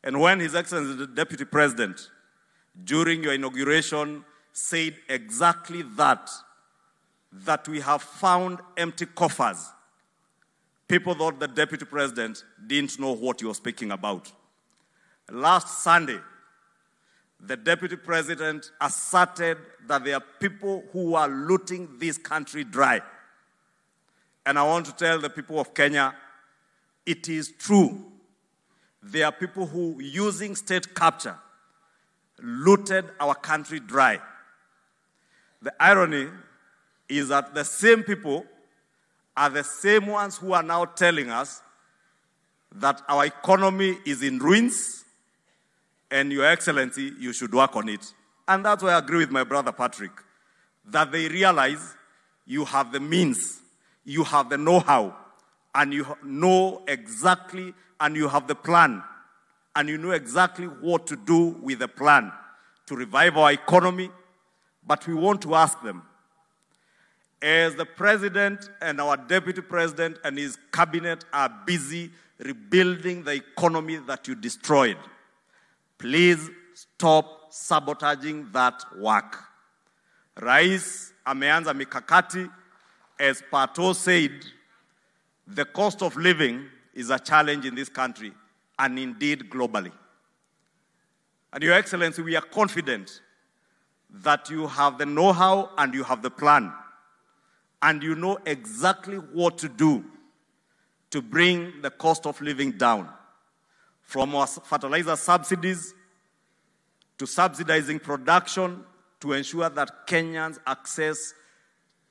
And when His Excellency the Deputy President, during your inauguration, said exactly that we have found empty coffers, people thought the Deputy President didn't know what he was speaking about. Last Sunday, the Deputy President asserted that there are people who are looting this country dry. And I want to tell the people of Kenya, it is true. There are people who, using state capture, looted our country dry. The irony is that the same people are the same ones who are now telling us that our economy is in ruins and, Your Excellency, you should work on it. And that's why I agree with my brother Patrick, that they realize you have the means, you have the know-how, and you know exactly, and you have the plan, and you know exactly what to do with the plan to revive our economy. But we want to ask them, as the President and our Deputy President and his cabinet are busy rebuilding the economy that you destroyed, please stop sabotaging that work. Rais ameanza mikakati. As Pato said, the cost of living is a challenge in this country and indeed globally. And Your Excellency, we are confident that you have the know-how and you have the plan, and you know exactly what to do to bring the cost of living down. From our fertilizer subsidies to subsidizing production to ensure that Kenyans access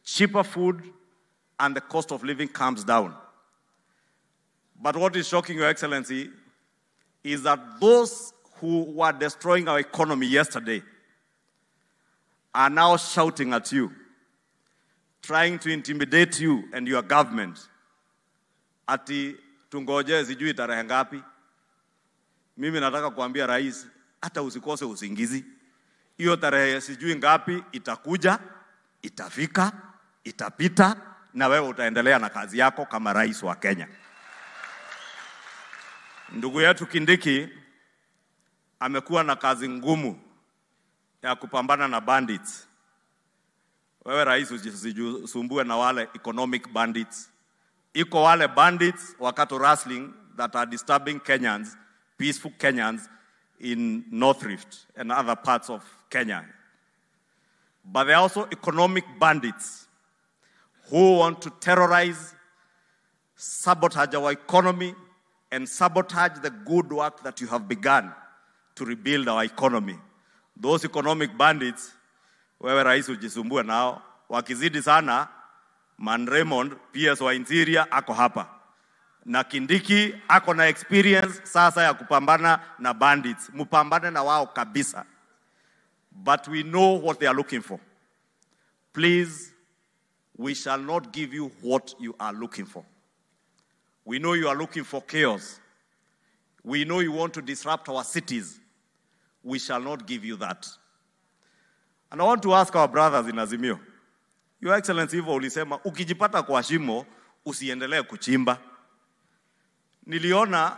cheaper food and the cost of living comes down. But what is shocking, Your Excellency, is that those who were destroying our economy yesterday are now shouting at you, trying to intimidate you and your government. Ati tungoje sijui tarehe ngapi. Mimi nataka kuambia rais, hata usikose usingizi. Hiyo tarehe sijui ngapi itakuja, itafika, itapita, na wewe utaendelea na kazi yako kama rais wa Kenya. Ndugu yetu Kindiki amekuwa na kazi ngumu ya kupambana na bandits. Wewe rais usijisumbue na wale economic bandits. Iko wale bandits wakato wrestling that are disturbing Kenyans, peaceful Kenyans in North Rift and other parts of Kenya. But there are also economic bandits who want to terrorize, sabotage our economy, and sabotage the good work that you have begun to rebuild our economy. Those economic bandits, wewe rais ujisumbue nao, wakizidi sana, Man Raymond, PS wa Interior, ako hapa. Na Kindiki, ako na experience sasa ya kupambana na bandits. Mupambane na wao kabisa. But we know what they are looking for. Please, we shall not give you what you are looking for. We know you are looking for chaos. We know you want to disrupt our cities. We shall not give you that. And I want to ask our brothers in Azimio, Your Excellency, hivyo ulisema, ukijipata kwa shimo, usiendelee kuchimba. Niliona,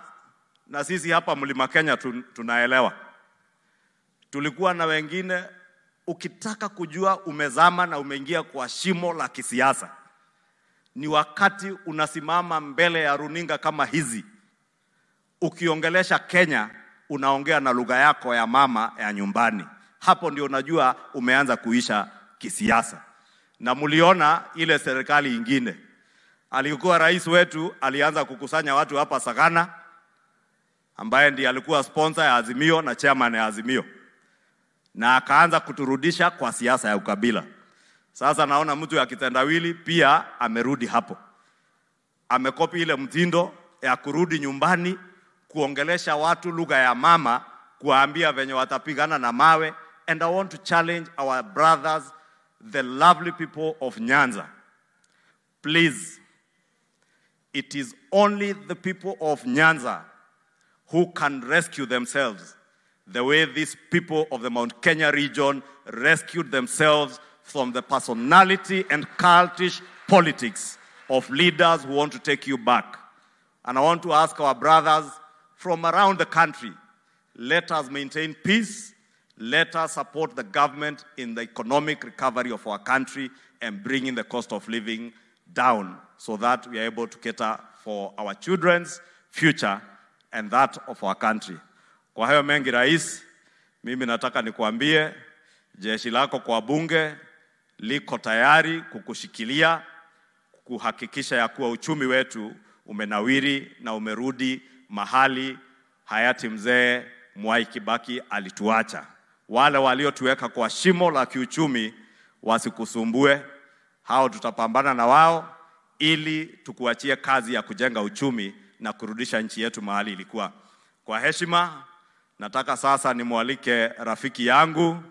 na sisi hapa Mlima Kenya tunaelewa. Tulikuwa na wengine, ukitaka kujua umezama na umeingia kwa shimo la kisiasa, ni wakati unasimama mbele ya runinga kama hizi, ukiongelesha Kenya, unaongea na lugha yako ya mama ya nyumbani. Hapo ndio unajua umeanza kuisha kisiasa. Na muliona ile serikali ingine, alikuwa rais wetu alianza kukusanya watu hapa Sagana, ambaye ndiye alikuwa sponsor ya Azimio na chairman ya Azimio, na akaanza kuturudisha kwa siasa ya ukabila. Sasa naona mtu ya kitendawili pia amerudi hapo. Amekopi ile mtindo ya kurudi nyumbani, kuongelesha watu lugha ya mama, kuambia venye watapigana na mawe. And I want to challenge our brothers, the lovely people of Nyanza. Please, it is only the people of Nyanza who can rescue themselves the way these people of the Mount Kenya region rescued themselves from the personality and cultish politics of leaders who want to take you back. And I want to ask our brothers from around the country, Let us maintain peace. Let us support the government in the economic recovery of our country and bringing the cost of living down so that we are able to cater for our children's future and that of our country. Kwa hayo mengi rais, mimi nataka nikuambie jeshi lako kwa bunge liko tayari kukushikilia, kuhakikisha ya kuwa uchumi wetu umenawiri na umerudi mahali hayati mzee Mwai Kibaki alituacha. Wale waliotuweka kwa shimo la kiuchumi wasikusumbue, hao tutapambana na wao ili tukuachie kazi ya kujenga uchumi na kurudisha nchi yetu mahali ilikuwa. Kwa heshima, nataka sasa nimwalike rafiki yangu